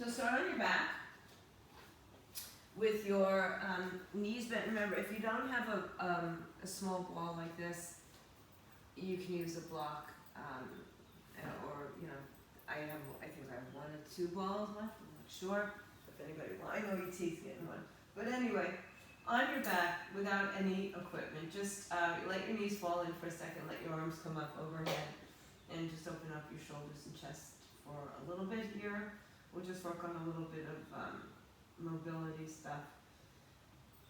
So start on your back with your knees bent. Remember, if you don't have a small ball like this, you can use a block, or I think I have one or two balls left. I'm not sure if anybody will. I know E.T.'s getting one, but anyway, on your back without any equipment, just let your knees fall in for a second. Let your arms come up overhead, and just open up your shoulders and chest for a little bit here. We'll just work on a little bit of mobility stuff,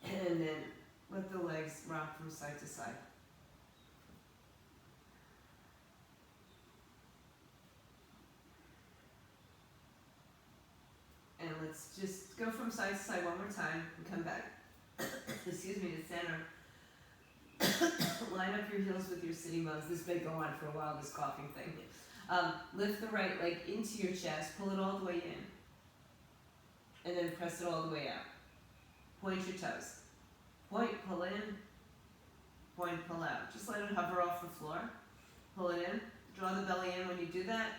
and then let the legs rock from side to side. And let's just go from side to side one more time and come back, excuse me, to center. Line up your heels with your sitting bones. This may go on for a while, this coughing thing. Lift the right leg into your chest, pull it all the way in, and then press it all the way out. Point your toes. Point, pull in, point, pull out. Just let it hover off the floor. Pull it in, draw the belly in when you do that.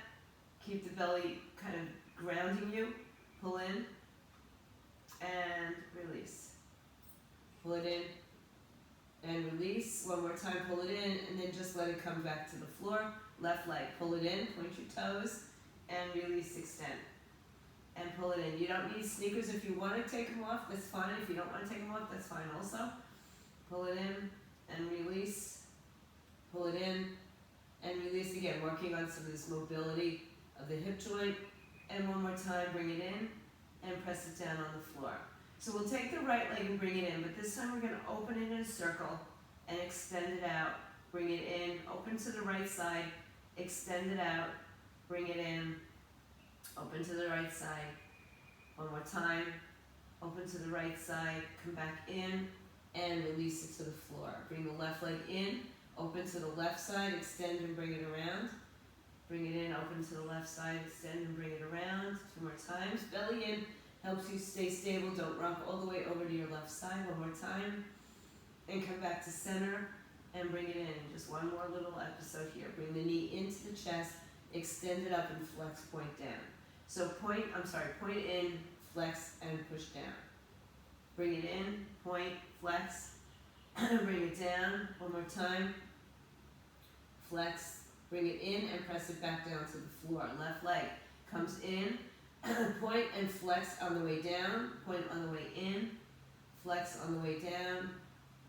Keep the belly kind of grounding you. Pull in, and release. Pull it in, and release. One more time, pull it in, and then just let it come back to the floor. Left leg, pull it in, point your toes, and release, extend. And pull it in. You don't need sneakers. If you want to take them off, that's fine. If you don't want to take them off, that's fine also. Pull it in, and release. Pull it in, and release again, working on some of this mobility of the hip joint. And one more time, bring it in, and press it down on the floor. So we'll take the right leg and bring it in, but this time we're going to open it in a circle and extend it out. Bring it in, open to the right side, extend it out, bring it in, open to the right side. One more time, open to the right side, come back in, and release it to the floor. Bring the left leg in, open to the left side, extend and bring it around. Bring it in, open to the left side, extend and bring it around. Two more times. Belly in helps you stay stable. Don't rock all the way over to your left side. One more time. And come back to center and bring it in. Just one more little episode here. Bring the knee into the chest, extend it up and flex, point down. So point in, flex, and push down. Bring it in, point, flex, bring it down. One more time. Flex. Bring it in and press it back down to the floor. Left leg comes in, point and flex on the way down, point on the way in, flex on the way down,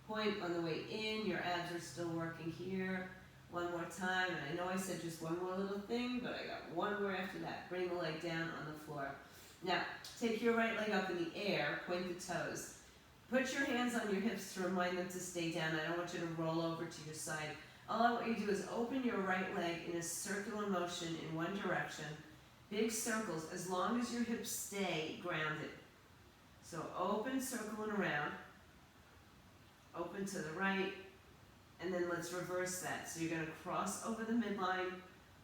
point on the way in. Your abs are still working here. One more time, and I know I said just one more little thing, but I got one more after that. Bring the leg down on the floor. Now, take your right leg up in the air, point the toes. Put your hands on your hips to remind them to stay down. I don't want you to roll over to your side. All I want you to do is open your right leg in a circular motion in one direction. Big circles, as long as your hips stay grounded. So open, circle, and around. Open to the right, and then let's reverse that. So you're going to cross over the midline,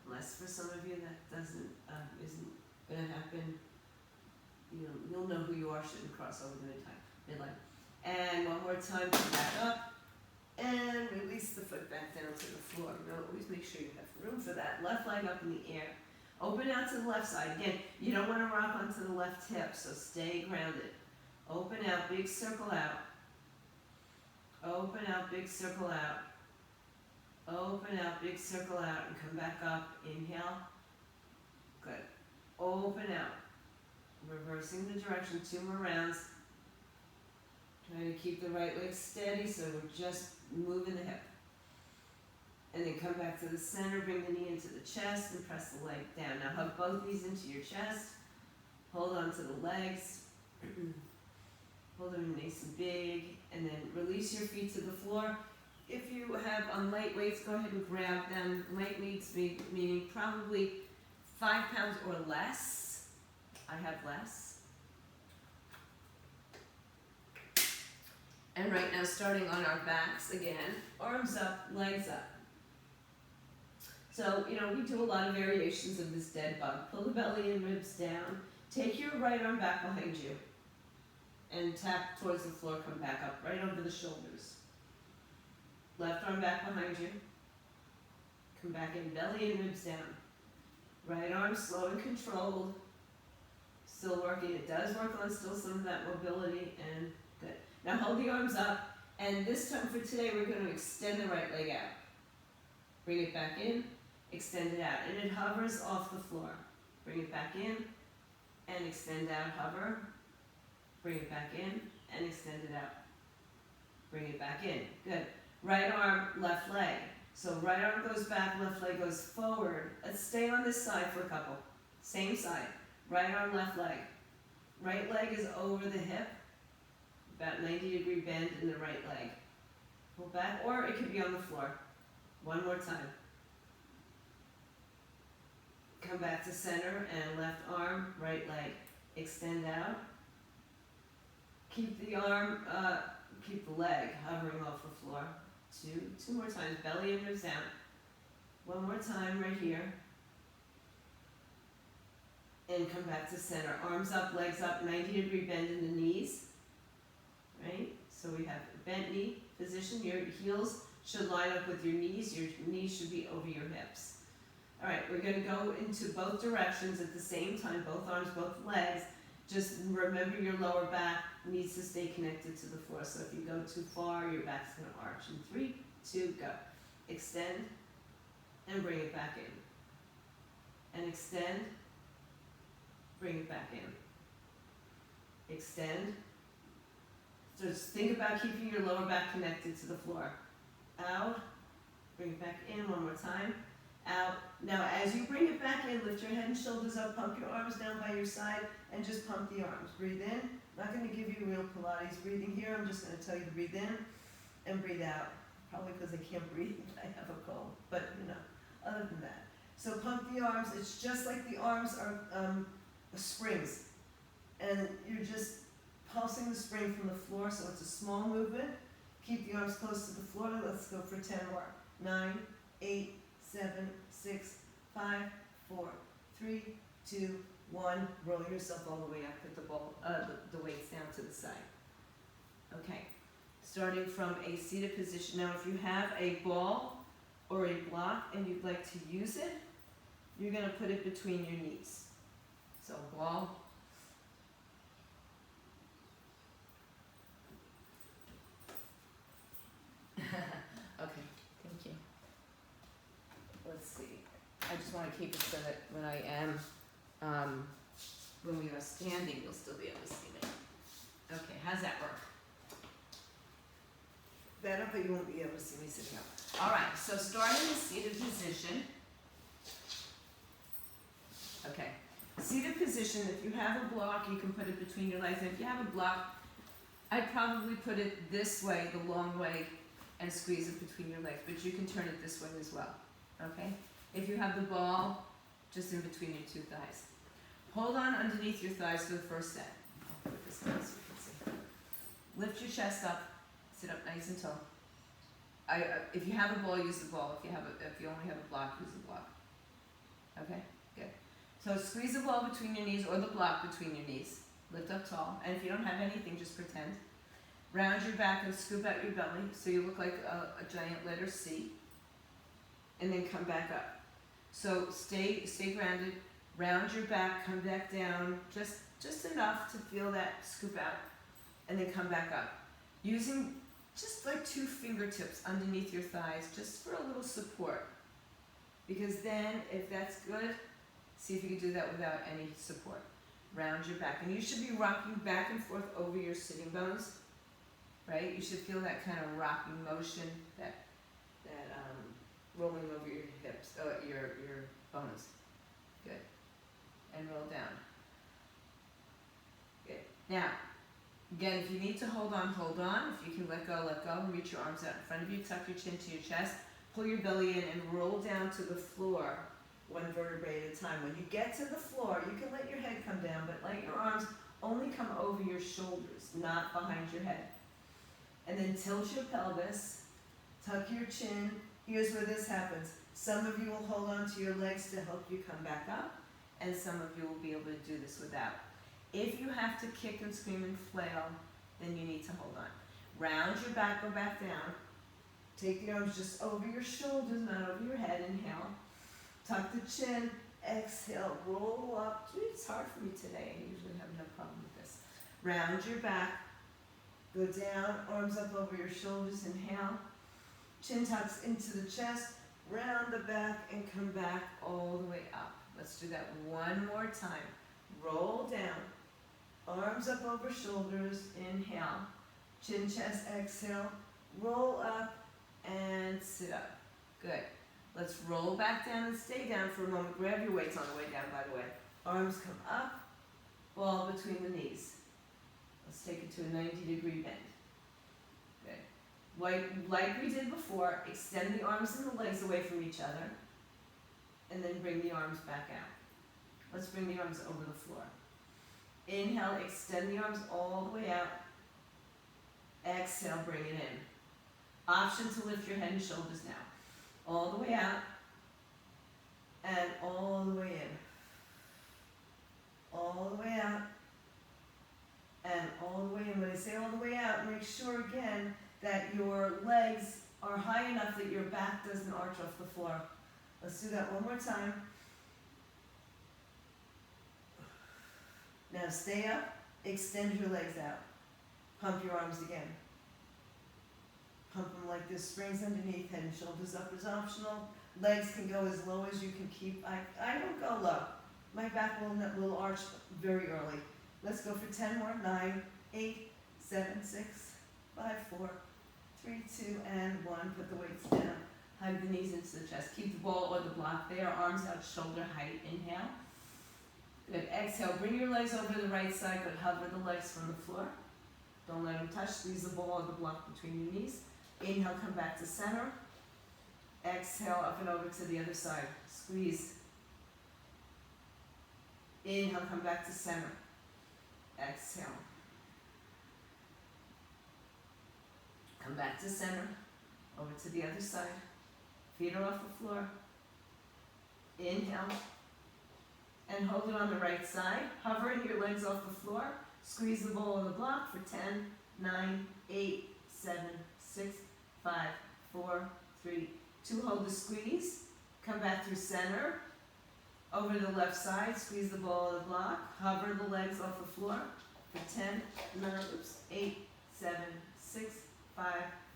unless for some of you that isn't going to happen. You'll know who you are, shouldn't cross over the midline. And one more time, come back up. And release the foot back down to the floor. Always make sure you have room for that. Left leg up in the air. Open out to the left side. Again, you don't want to rock onto the left hip, so stay grounded. Open out, big circle out. Open out, big circle out. Open out, big circle out, and come back up. Inhale. Good. Open out. Reversing the direction, 2 more rounds. Trying to keep the right leg steady, so we're just moving the hip. And then come back to the center, bring the knee into the chest, and press the leg down. Now hug both knees into your chest. Hold on to the legs. Hold them nice and big, and then release your feet to the floor. If you have light weights, go ahead and grab them. Light weights meaning probably 5 pounds or less. I have less. And right now, starting on our backs again, arms up, legs up. So, we do a lot of variations of this dead bug. Pull the belly and ribs down. Take your right arm back behind you. And tap towards the floor, come back up, right over the shoulders. Left arm back behind you. Come back in, belly and ribs down. Right arm slow and controlled. Still working. It does work on still some of that mobility, and good. Now hold the arms up, and this time for today we're going to extend the right leg out. Bring it back in, extend it out, and it hovers off the floor. Bring it back in, and extend out, hover. Bring it back in, and extend it out. Bring it back in. Good. Right arm, left leg. So right arm goes back, left leg goes forward. Let's stay on this side for a couple. Same side. Right arm, left leg. Right leg is over the hip. About 90-degree bend in the right leg. Pull back, or it could be on the floor. One more time. Come back to center and left arm, right leg. Extend out. Keep the arm, keep the leg hovering off the floor. Two more times. Belly and ribs down. One more time right here. And come back to center. Arms up, legs up, 90-degree bend in the knees. Right? So we have bent knee position. Your heels should line up with your knees. Your knees should be over your hips. All right, we're going to go into both directions at the same time, both arms, both legs. Just remember your lower back needs to stay connected to the floor. So if you go too far, your back's going to arch. In 3, 2, go. Extend and bring it back in. And extend, bring it back in. Extend. So just think about keeping your lower back connected to the floor. Out, bring it back in one more time. Out. Now as you bring it back in, lift your head and shoulders up, pump your arms down by your side, and just pump the arms. Breathe in. I'm not going to give you real Pilates breathing here. I'm just going to tell you to breathe in and breathe out. Probably because I can't breathe. I have a cold. But, other than that. So pump the arms. It's just like the arms are springs. And you're just pulsing the spring from the floor, so it's a small movement. Keep the arms close to the floor. Let's go for 10 more. 9, 8, 7, 6, 5, 4, 3, 2, 1. Roll yourself all the way up. Put the weights down to the side. Okay. Starting from a seated position. Now, if you have a ball or a block and you'd like to use it, you're going to put it between your knees. So, ball. Okay, thank you. Let's see. I just want to keep it so that when I am, when we are standing, you'll still be able to see me. Okay, how's that work? Better, but you won't be able to see me sitting up. All right, so starting in seated position. Okay, seated position, if you have a block, you can put it between your legs. And if you have a block, I'd probably put it this way, the long way, and squeeze it between your legs, but you can turn it this way as well, okay? If you have the ball, just in between your two thighs. Hold on underneath your thighs for the first set. I'll put this down so you can see. Lift your chest up, sit up nice and tall. If you have a ball, use the ball. If you only have a block, use the block. Okay, good. So squeeze the ball between your knees or the block between your knees. Lift up tall, and if you don't have anything, just pretend. Round your back and scoop out your belly so you look like a giant letter C. And then come back up. So stay grounded. Round your back, come back down, just enough to feel that scoop out, and then come back up. Using just like 2 fingertips underneath your thighs, just for a little support. Because then, if that's good, see if you can do that without any support. Round your back, and you should be rocking back and forth over your sitting bones. Right? You should feel that kind of rocking motion, that rolling over your hips, your bones. Good. And roll down. Good. Now, again, if you need to hold on, hold on. If you can let go, let go. Reach your arms out in front of you, tuck your chin to your chest, pull your belly in, and roll down to the floor, 1 vertebrae at a time. When you get to the floor, you can let your head come down, but let your arms only come over your shoulders, not behind your head. And then tilt your pelvis, tuck your chin. Here's where this happens. Some of you will hold on to your legs to help you come back up, and some of you will be able to do this without. If you have to kick and scream and flail, then you need to hold on. Round your back, go back down. Take the arms just over your shoulders, not over your head. Inhale. Tuck the chin. Exhale. Roll up. Gee, it's hard for me today. I usually problem with this. Round your back, go down, arms up over your shoulders, inhale. Chin tucks into the chest, round the back and come back all the way up. Let's do that one more time. Roll down, arms up over shoulders, inhale. Chin, chest, exhale, roll up and sit up. Good. Let's roll back down and stay down for a moment. Grab your weights on the way down, by the way. Arms come up, ball between the knees. Let's take it to a 90-degree bend. Good. Like we did before, extend the arms and the legs away from each other, and then bring the arms back out. Let's bring the arms over the floor. Inhale, extend the arms all the way out. Exhale, bring it in. Option to lift your head and shoulders now. All the way out, and all the way in. All the way out, and all the way in. When I say all the way out, make sure again that your legs are high enough that your back doesn't arch off the floor. Let's do that one more time. Now stay up, extend your legs out. Pump your arms again. Pump them like this, springs underneath, head and shoulders up is optional. Legs can go as low as you can keep. I don't go low. My back will arch very early. Let's go for 10 more. 9, 8, 7, 6, 5, 4, 3, 2, and 1. Put the weights down. Hug the knees into the chest. Keep the ball or the block there. Arms out, shoulder height. Inhale. Good. Exhale. Bring your legs over to the right side, but hover the legs from the floor. Don't let them touch. Squeeze the ball or the block between your knees. Inhale, come back to center. Exhale, up and over to the other side. Squeeze. Inhale, come back to center. Exhale. Come back to center. Over to the other side. Feet are off the floor. Inhale. And hold it on the right side. Hovering your legs off the floor. Squeeze the ball on the block for 10, 9, 8, 7, 6, 5, 4, 3, 2. Hold the squeeze. Come back through center. Over to the left side. Squeeze the ball on the block. Hover the legs off the floor for 10, 9, 8, 7, 6, 5,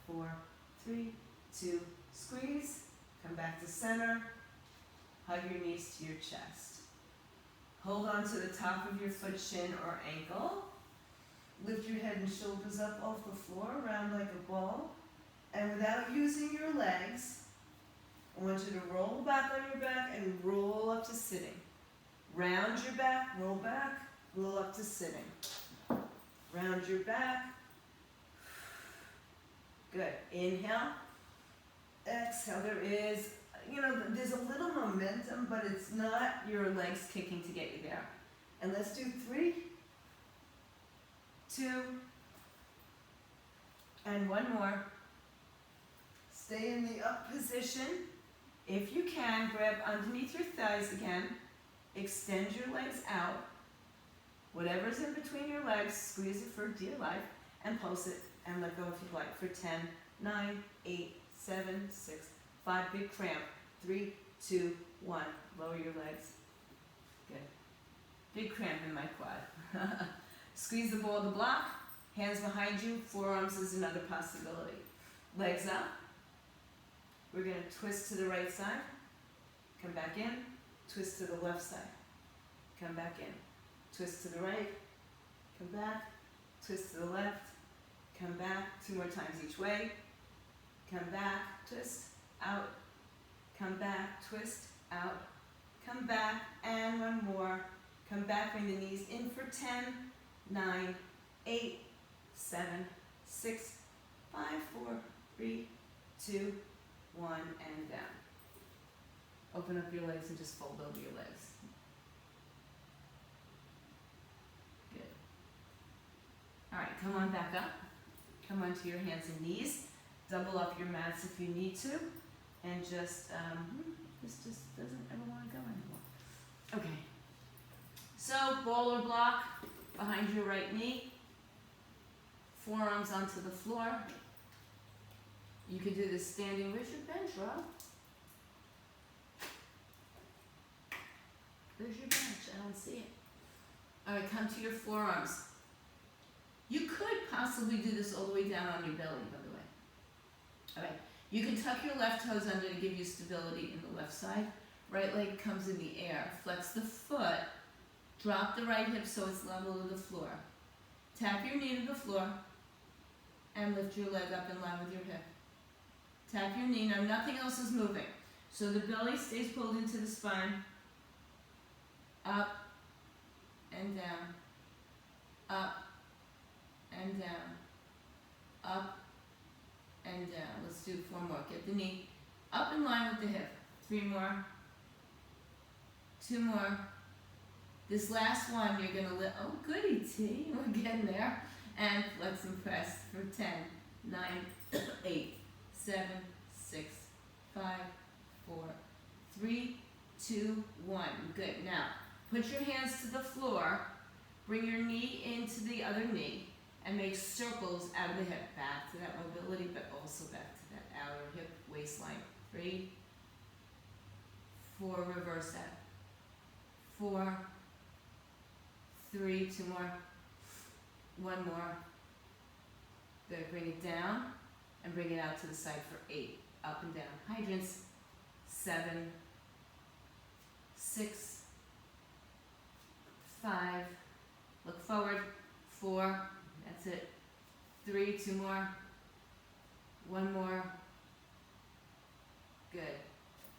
4, 3, 2. Squeeze. Come back to center. Hug your knees to your chest. Hold on to the top of your foot, shin, or ankle. Lift your head and shoulders up off the floor, round like a ball. And without using your legs, I want you to roll back on your back and roll up to sitting. Round your back, roll up to sitting. Round your back. Good. Inhale. Exhale. There's a little momentum, but it's not your legs kicking to get you there. And let's do 3, 2, and 1 more. Stay in the up position. If you can, grab underneath your thighs again. Extend your legs out. Whatever's in between your legs, squeeze it for dear life, and pulse it, and let go if you like for 10, 9, 8, 7, 6, 5, big cramp. 3, 2, 1. Lower your legs. Good. Big cramp in my quad. Squeeze the ball of the block. Hands behind you. Forearms is another possibility. Legs up. We're going to twist to the right side. Come back in. Twist to the left side. Come back in. Twist to the right. Come back. Twist to the left. Come back. 2 more times each way. Come back. Twist. Out. Come back, twist, out, come back, and 1 more. Come back, bring the knees in for 10, 9, 8, 7, 6, 5, 4, 3, 2, 1, and down. Open up your legs and just fold over your legs. Good. All right, come on back up. Come onto your hands and knees. Double up your mats if you need to. And just, this just doesn't ever want to go anymore. Okay. So, ball or block behind your right knee. Forearms onto the floor. You could do this standing. Where's your bench, Rob? Where's your bench? I don't see it. Alright, come to your forearms. You could possibly do this all the way down on your belly, by the way. Alright, you can tuck your left toes under to give you stability in the left side. Right leg comes in the air. Flex the foot. Drop the right hip so it's level to the floor. Tap your knee to the floor and lift your leg up in line with your hip. Tap your knee. Now nothing else is moving. So the belly stays pulled into the spine. Up and down. Up and down. Up and down. Let's do 4 more. Get the knee up in line with the hip. 3 more. 2 more. This last one, you're going to lift. Oh, goody, T. We're getting there. And flex and press for 10, 9, 8, 7, 6, 5, 4, 3, 2, 1. Good. Now, put your hands to the floor. Bring your knee into the other knee. And make circles out of the hip. Back to that mobility, but also back to that outer hip waistline. 3, 4, reverse that. 4, 3, 2 more, 1 more. Good, bring it down and bring it out to the side for 8, up and down. Hydrants, 7, 6, 5, look forward, 4, that's it, 3, 2 more, 1 more. Good.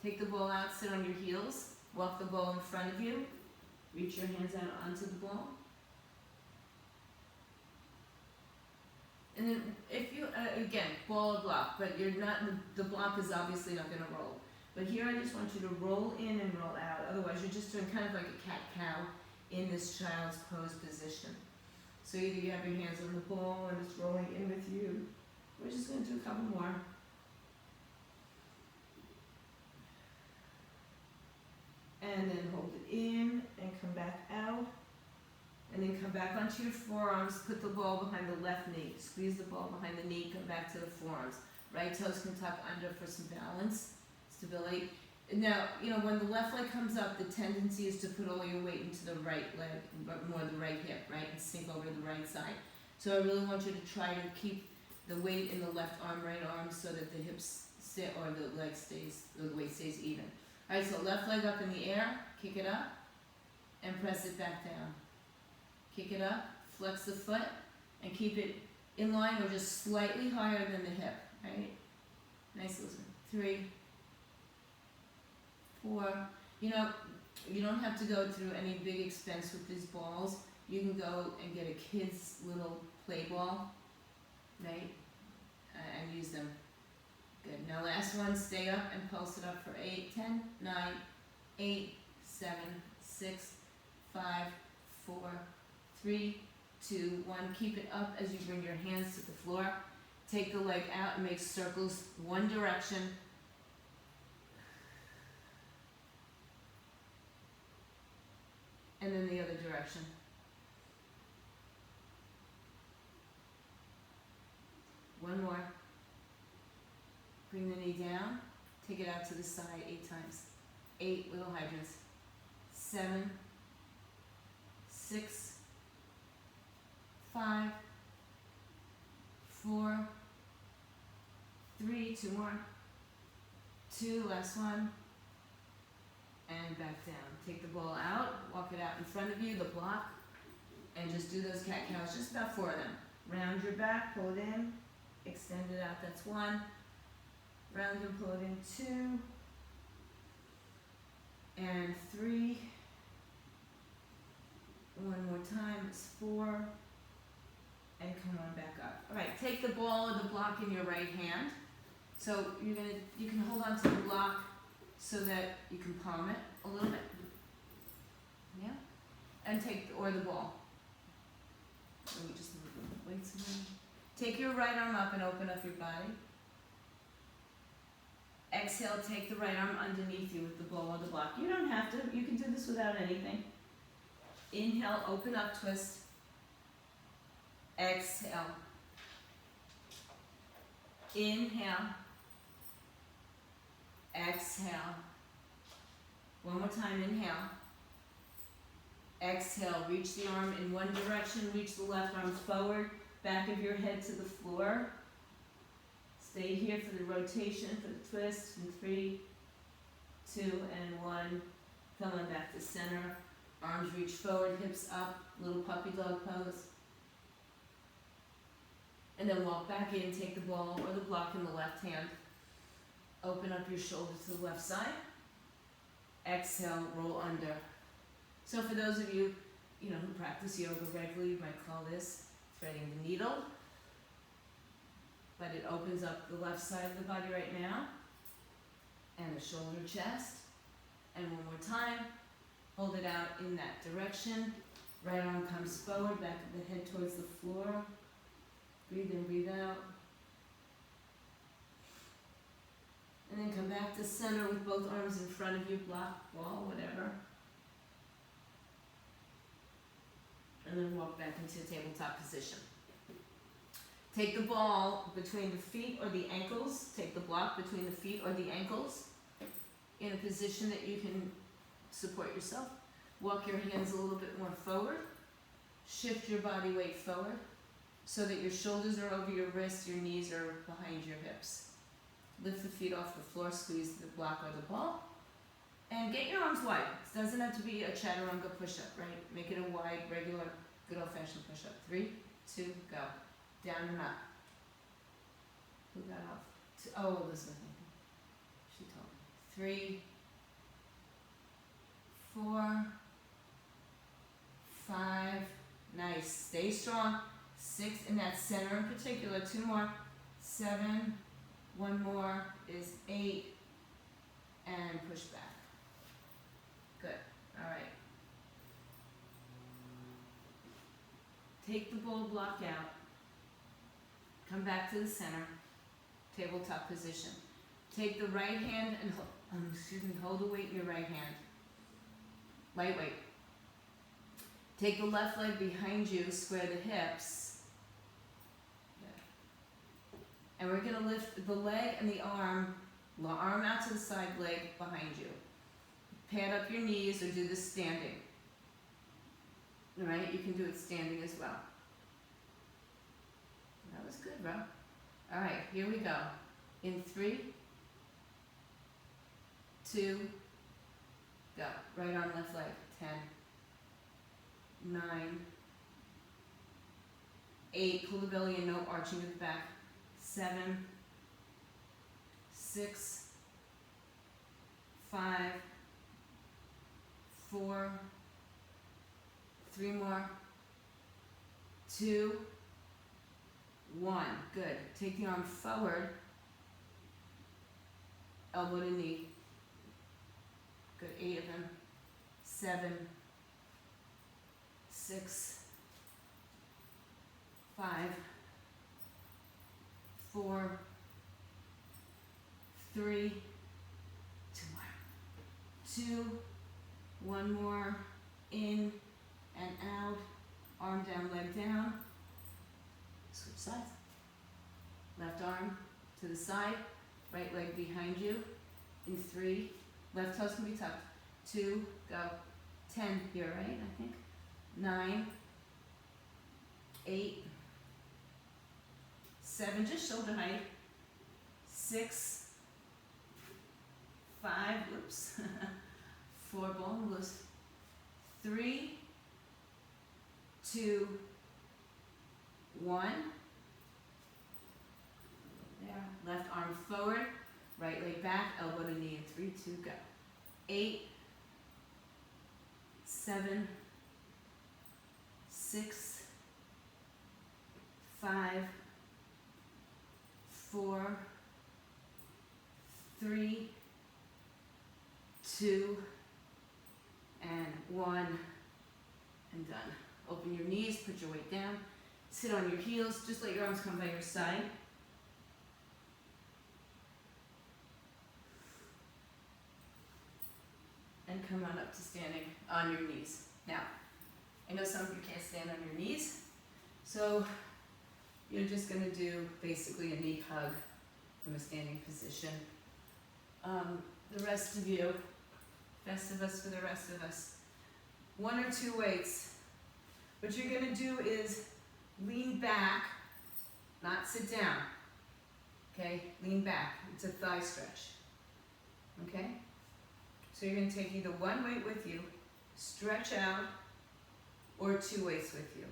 Take the ball out, sit on your heels. Walk the ball in front of you. Reach your hands out onto the ball. And then if you, again, ball or block, but you're not, the block is obviously not going to roll. But here I just want you to roll in and roll out. Otherwise you're just doing kind of like a cat-cow in this child's pose position. So either you have your hands on the ball and it's rolling in with you. We're just going to do a couple more. And then hold it in and come back out. And then come back onto your forearms. Put the ball behind the left knee. Squeeze the ball behind the knee. Come back to the forearms. Right toes can tuck under for some balance, stability. Now, you know, when the left leg comes up, the tendency is to put all your weight into the right leg, but more the right hip, right? And sink over to the right side. So I really want you to try to keep the weight in the left arm, right arm, so that the hips sit, or the leg stays, or the weight stays even. Alright, so left leg up in the air, kick it up, and press it back down. Kick it up, flex the foot, and keep it in line or just slightly higher than the hip, right? Nice listen. 3, 4. You know, you don't have to go through any big expense with these balls. You can go and get a kid's little play ball, right? And use them. Good. Now last one, stay up and pulse it up for 8, 10, 9, 8, 7, 6, 5, 4, 3, 2, 1. Keep it up as you bring your hands to the floor. Take the leg out and make circles one direction. And then the other direction. One more. Bring the knee down. Take it out to the side 8 times. 8 little hydrants. 7, 6, 5, 4, 3, 2 more. 2, last one. And back down. Take the ball out, walk it out in front of you, the block, and just do those cat-cows, just about 4 of them. Round your back, pull it in, extend it out, that's 1. Round and pull it in, 2. And 3. 1 more time, it's 4. And come on back up. Alright, take the ball or the block in your right hand. So you can hold on to the block so that you can palm it a little bit. Yeah? And take, or the ball. Let me just move the weights again. Take your right arm up and open up your body. Exhale, take the right arm underneath you with the ball or the block. You don't have to, you can do this without anything. Inhale, open up, twist. Exhale. Inhale. Exhale. One more time, inhale. Exhale, reach the arm in one direction, reach the left arm forward, back of your head to the floor. Stay here for the rotation, for the twist, in 3, 2, and 1. Come on back to center. Arms reach forward, hips up, little puppy dog pose. And then walk back in, take the ball or the block in the left hand. Open up your shoulder to the left side. Exhale, roll under. So for those of you, who practice yoga regularly, you might call this threading the needle. But it opens up the left side of the body right now. And the shoulder, chest. And one more time. Hold it out in that direction. Right arm comes forward, back of the head towards the floor. Breathe in, breathe out. And then come back to center with both arms in front of you, block, wall, whatever. And then walk back into tabletop position. Take the ball between the feet or the ankles. Take the block between the feet or the ankles in a position that you can support yourself. Walk your hands a little bit more forward. Shift your body weight forward so that your shoulders are over your wrists, your knees are behind your hips. Lift the feet off the floor, squeeze the block or the ball. And get your arms wide. It doesn't have to be a chaturanga push-up, right? Make it a wide, regular, good old-fashioned push-up. 3, 2, go. Down and up. Who got off? Oh, Elizabeth. She told me. 3, 4, 5. Nice. Stay strong. 6 in that center in particular. 2 more. 7. 1 more is 8. And push back. Good. All right. Take the bull block out. Come back to the center. Tabletop position. Take the right hand and hold the weight in your right hand. Light weight. Take the left leg behind you, square the hips. Good. And we're going to lift the leg and the arm out to the side, leg behind you. Pad up your knees or do this standing. All right, you can do it standing as well. That was good, bro. All right, here we go. In 3, 2, go. Right arm, left leg. 10, 9, 8. Pull the belly in, no arching of the back. 7, 6, 5, 4, 3 more. 2, 1. Good. Take the arm forward. Elbow to knee. Good. 8 of them. 7, 6, 5, 4, 3, 2 more. 2, 1 more. In and out. Arm down, leg down. Switch sides. Left arm to the side. Right leg behind you. In 3. Left toes can be tucked. 2, go. 10 here, right? I think. 9, 8, 7, just shoulder height. 6, 5, whoops. 4, bone loose. 3, 2, 1. There. Left arm forward. Right leg back. Elbow to knee. In 3, 2, go. 8, 7, 6, 5, 4, 3, 2, and 1, and done. Open your knees, put your weight down, sit on your heels, just let your arms come by your side. And come on up to standing on your knees. Now, I know some of you can't stand on your knees, so you're just going to do basically a knee hug from a standing position. The rest of you, best of us for the rest of us, 1 or 2 weights. What you're gonna do is lean back, not sit down. Okay, lean back. It's a thigh stretch. Okay? So you're gonna take either 1 weight with you, stretch out, or 2 weights with you.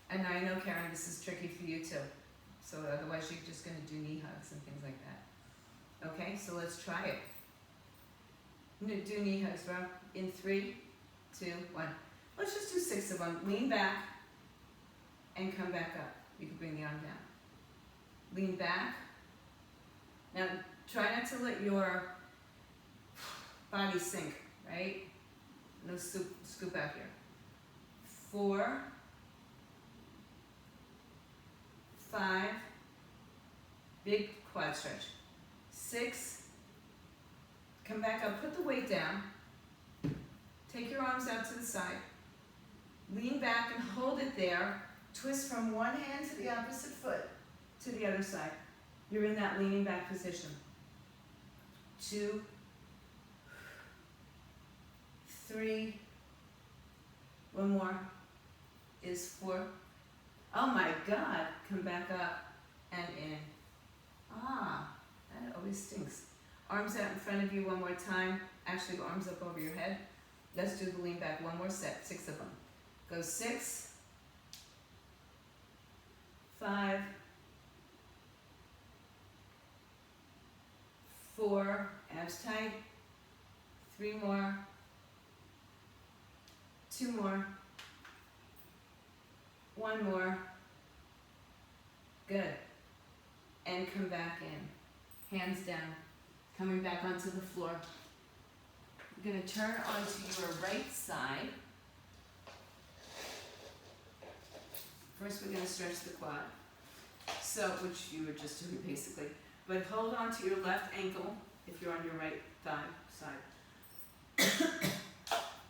And I know, Karen, this is tricky for you too. So otherwise you're just gonna do knee hugs and things like that. Okay, so let's try it. Do knee hugs, Rob. In 3, 2, 1. Let's just do 6 of them. Lean back and come back up. You can bring the arm down. Lean back. Now try not to let your body sink, right? No scoop out here. 4, 5, big quad stretch. 6, come back up, put the weight down. Take your arms out to the side. Lean back and hold it there. Twist from one hand to the opposite foot to the other side. You're in that leaning back position. 2, 3, 1 more is 4. Oh my God, come back up and in. Ah, that always stinks. Arms out in front of you 1 more time. Actually, arms up over your head. Let's do the lean back 1 more set, 6 of them. Go 6, 5, 4, abs tight, 3 more, 2 more, 1 more, good, and come back in, hands down, coming back onto the floor. You're going to turn onto your right side. First we're going to stretch the quad, so which you were just doing basically. But hold on to your left ankle if you're on your right thigh side.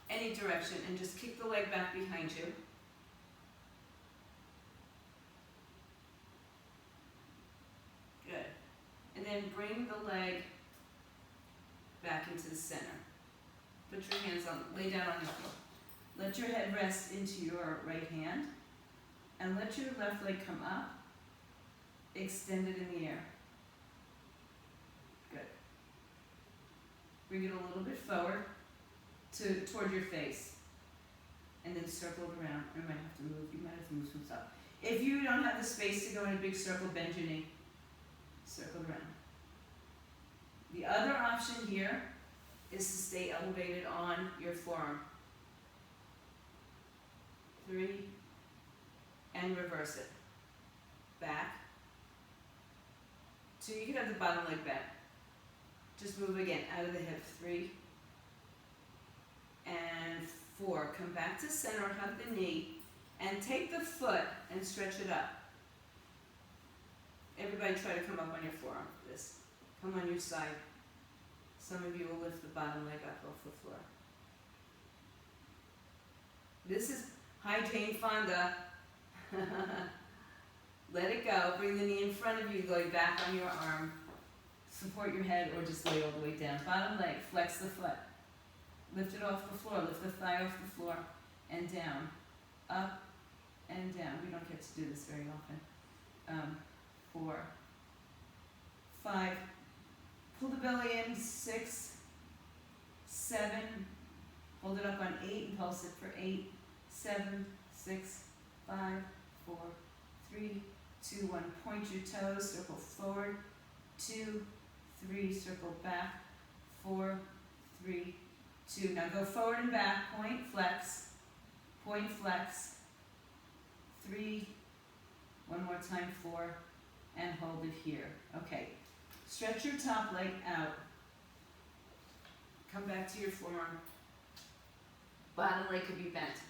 Any direction, and just kick the leg back behind you. Good. And then bring the leg back into the center. Put your hands on, lay down on the floor. Let your head rest into your right hand, and let your left leg come up, extend it in the air. Good. Bring it a little bit forward toward your face, and then circle it around. You might have to move some stuff. If you don't have the space to go in a big circle, bend your knee. Circle around. The other option here is to stay elevated on your forearm. 3, and reverse it. Back. 2, you can have the bottom leg bent. Just move again, out of the hip. 3, and 4. Come back to center, hug the knee, and take the foot and stretch it up. Everybody try to come up on your forearm for this. Come on your side. Some of you will lift the bottom leg up off the floor. This is, hi Jane Fonda. Let it go. Bring the knee in front of you, going back on your arm. Support your head or just lay all the way down. Bottom leg, flex the foot. Lift it off the floor. Lift the thigh off the floor and down. Up and down. We don't get to do this very often. 4, 5. Pull the belly in. 6, 7. Hold it up on 8 and pulse it for 8, 7, 6, 5, 4, 3, 2, 1. Point your toes, circle forward. 2, 3, circle back. 4, 3, 2. Now go forward and back. Point, flex. Point, flex. 3, 1 more time. 4, and hold it here. Okay. Stretch your top leg out. Come back to your forearm. Bottom leg could be bent.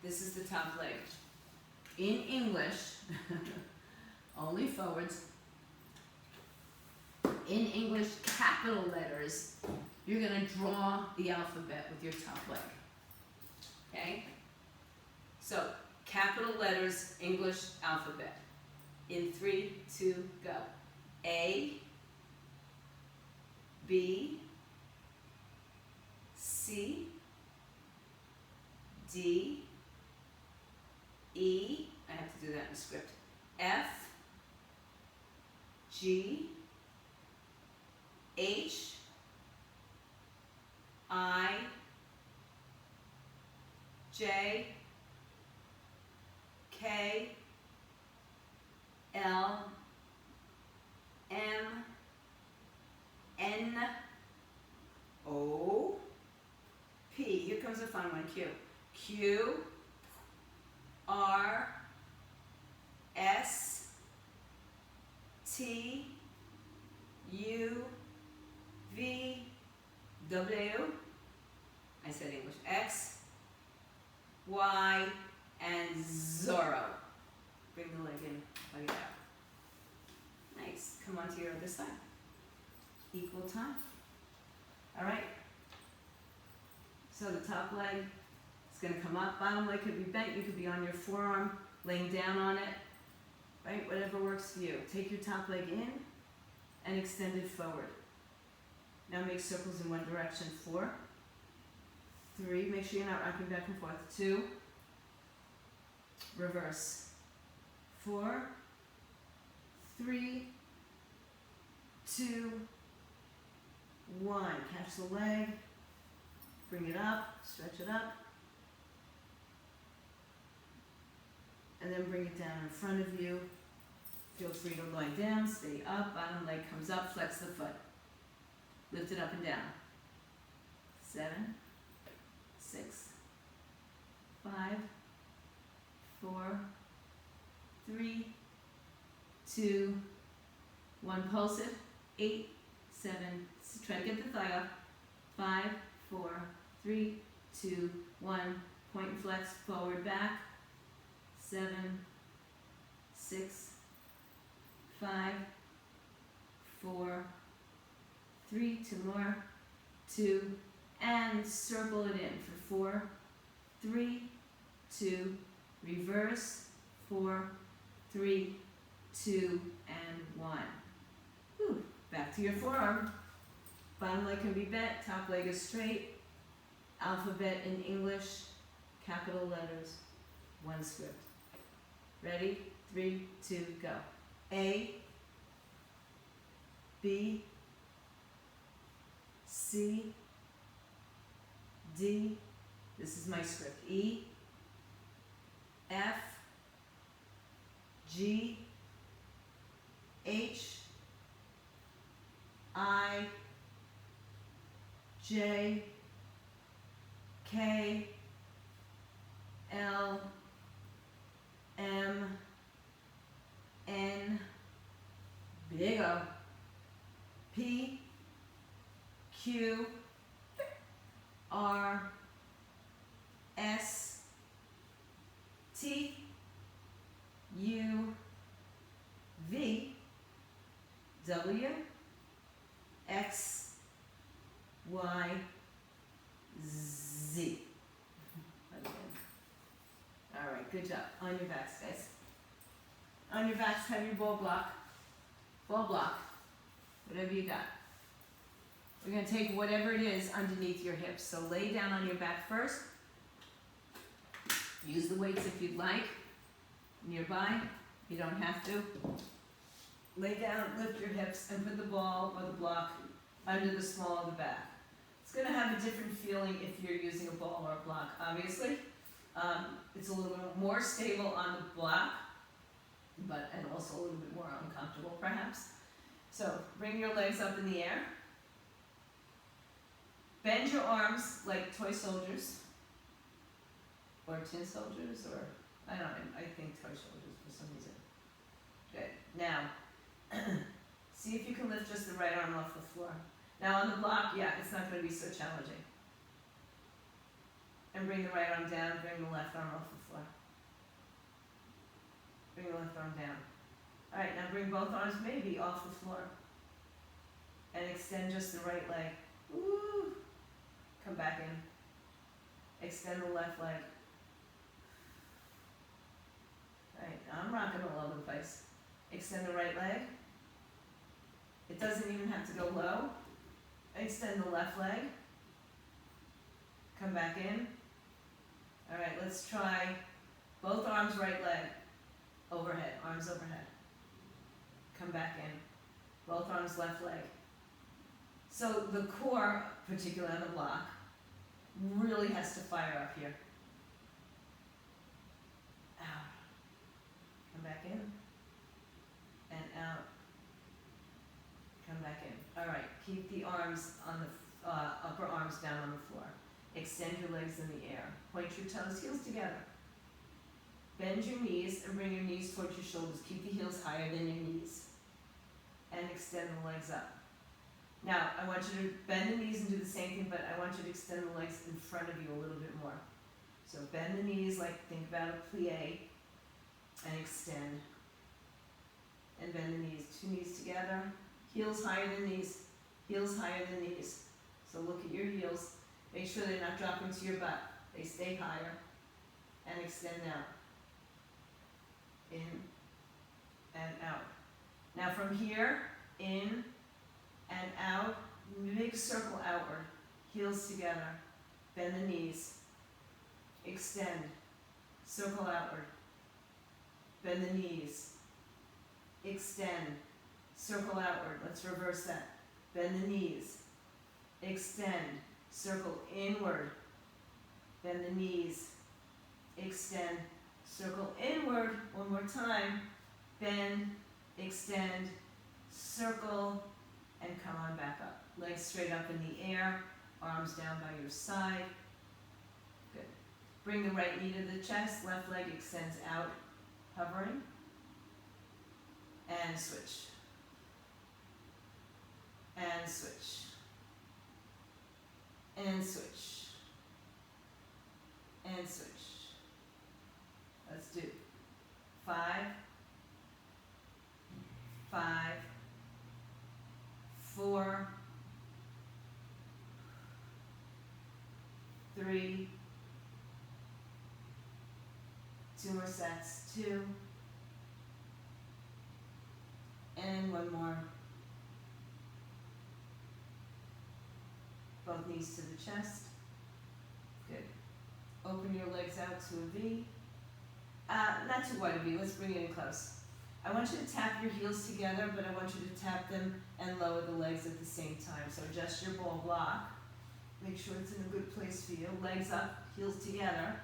This is the top leg. In English, only forwards. In English, capital letters, you're going to draw the alphabet with your top leg. Okay? So, capital letters, English alphabet. In 3, 2, go. A, B, C, D, E, I have to do that in the script, F, G, H, I, J, K, L, M, N, O, P. Here comes a fun one, Q. Q, R, S, T, U, V, W, I said English, X, Y, and Zorro. Bring the leg in, leg it out. Nice, come onto your other side. Equal time. All right. So the top leg is gonna come up, bottom leg could be bent, you could be on your forearm, laying down on it, right? Whatever works for you. Take your top leg in and extend it forward. Now make circles in one direction. 4, 3, make sure you're not rocking back and forth. 2, reverse. 4, 3, 2, 1. Catch the leg, bring it up, stretch it up, and then bring it down in front of you. Feel free to lie down, stay up, bottom leg comes up, flex the foot. Lift it up and down. 7, 6, 5, 4, 3, 2, 1. Pulse it. 8, 7, try to get the thigh up. 5, 4, 3, 2, 1. Point and flex, forward, back. 7, 6, 5, 4, 3, 2 more, 2, and circle it in for 4, 3, 2, reverse, 4, 3, 2, and 1. Whew. Back to your forearm. Bottom leg can be bent, top leg is straight. Alphabet in English, capital letters, 1 script. Ready? 3, 2, go. A, B, C, D, this is my script, E, F, G, H, I, J, K, L, M, N, big O, P, Q, R, S, T, U, V, W, X, Y, Z. All right, good job. On your backs, guys. On your backs, have your ball block, whatever you got. We're going to take whatever it is underneath your hips. So lay down on your back first. Use the weights if you'd like. Nearby, you don't have to. Lay down, lift your hips, and put the ball or the block under the small of the back. It's going to have a different feeling if you're using a ball or a block, obviously. It's a little bit more stable on the block, and also a little bit more uncomfortable perhaps. So bring your legs up in the air. Bend your arms like toy soldiers, or tin soldiers, or I don't know, I think toy soldiers for some reason. Good. Now, see if you can lift just the right arm off the floor. Now on the block, yeah, it's not going to be so challenging. And bring the right arm down, bring the left arm off the floor. Bring the left arm down. Alright, now bring both arms maybe off the floor. And extend just the right leg. Woo! Come back in. Extend the left leg. Alright, now I'm rocking all over the place. Extend the right leg. It doesn't even have to go low. Extend the left leg. Come back in. Alright, let's try both arms, right leg, overhead, arms overhead. Come back in. Both arms, left leg. So the core, particularly on the block, really has to fire up here. Out. Come back in. And out. Come back in. Alright, keep the arms on the upper arms down on the floor. Extend your legs in the air. Point your toes, heels together. Bend your knees and bring your knees towards your shoulders. Keep the heels higher than your knees. And extend the legs up. Now, I want you to bend the knees and do the same thing, but I want you to extend the legs in front of you a little bit more. So bend the knees, like think about a plie, and extend. And bend the knees, two knees together, heels higher than knees, heels higher than knees. So look at your heels, make sure they're not dropping to your butt, they stay higher, and extend out. In and out. Now from here, in and out, big circle outward, heels together, bend the knees, extend, circle outward, bend the knees, extend, circle outward, let's reverse that, bend the knees, extend, circle inward, bend the knees, extend, circle inward, one more time, bend, extend, circle, and come on back up. Legs straight up in the air, arms down by your side. Good. Bring the right knee to the chest, left leg extends out, hovering. And switch. And switch. And switch. And switch. Let's do 5, 5, 4, 3, 2 more sets, 2, and one more. Both knees to the chest. Good. Open your legs out to a V. Not too wide a V, let's bring it in close. I want you to tap your heels together, but I want you to tap them and lower the legs at the same time. So adjust your ball block. Make sure it's in a good place for you. Legs up, heels together.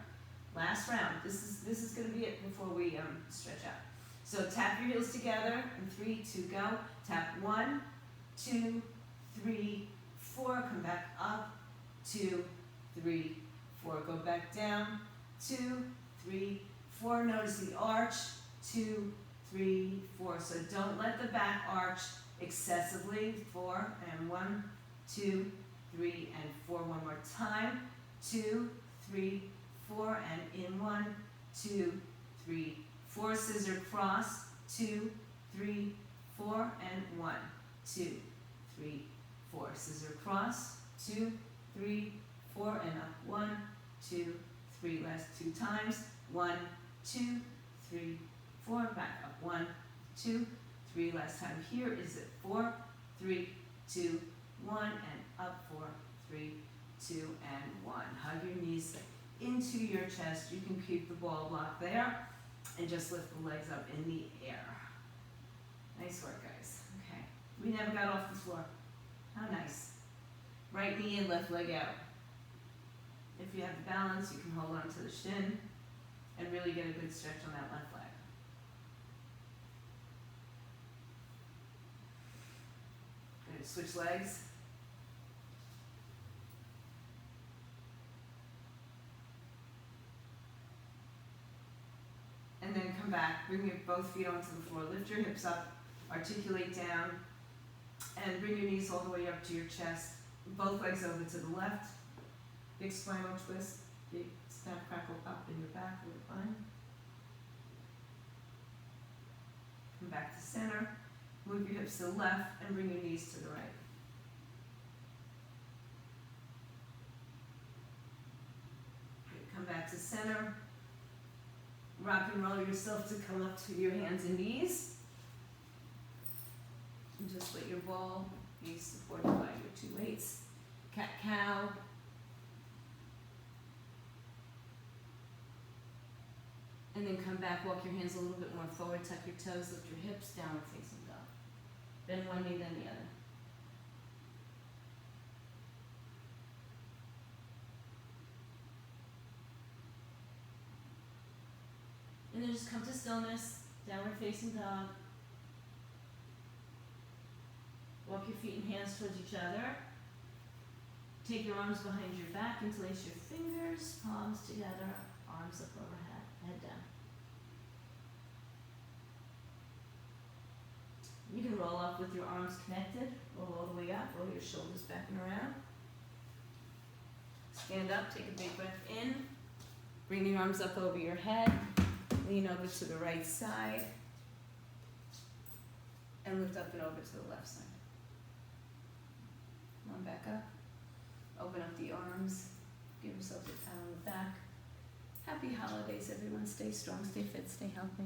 Last round. This is going to be it before we stretch out. So tap your heels together in 3, 2, go. Tap 1, 2, 3, 4. Come back up. 2, 3, 4. Go back down. 2, 3, 4. Notice the arch. 2, 3, 4. So don't let the back arch excessively. 4 and 1, 2, 3 and 4. One more time. 2, 3, 4 and in 1, 2, 3, 4. Scissor cross. 2, 3, 4 and 1, 2, 3, 4. Scissor cross. 2, 3, 4 and up. 1, 2, 3. Last 2 times. 1, 2, 3, 4. Back up. 1, 2, 3. Last time here is it 4, 3, 2, 1 and up. 4, 3, 2 and 1. Hug your knees into your chest. You can keep the ball block there and just lift the legs up in the air. Nice work, guys. Okay. We never got off the floor. How nice. Right knee and left leg out. If you have the balance, you can hold on to the shin and really get a good stretch on that left leg. Good. Switch legs. And then come back, bring your both feet onto the floor, lift your hips up, articulate down, and bring your knees all the way up to your chest. Both legs over to the left, big spinal twist, big snap, crackle, pop in your back, really fine. Come back to center, move your hips to the left, and bring your knees to the right. Good. Come back to center. Rock and roll yourself to come up to your hands and knees. And just let your ball be supported by your 2 weights. Cat-cow. And then come back, walk your hands a little bit more forward, tuck your toes, lift your hips, downward facing dog. Bend one knee, then the other. And then just come to stillness, downward facing dog. Walk your feet and hands towards each other. Take your arms behind your back, interlace your fingers, palms together, arms up overhead, head down. You can roll up with your arms connected, roll all the way up, roll your shoulders back and around. Stand up, take a big breath in, bring your arms up over your head, lean over to the right side, and lift up and over to the left side. Come on, back up. Open up the arms. Give yourself a pat on the back. Happy holidays, everyone. Stay strong, stay fit, stay healthy.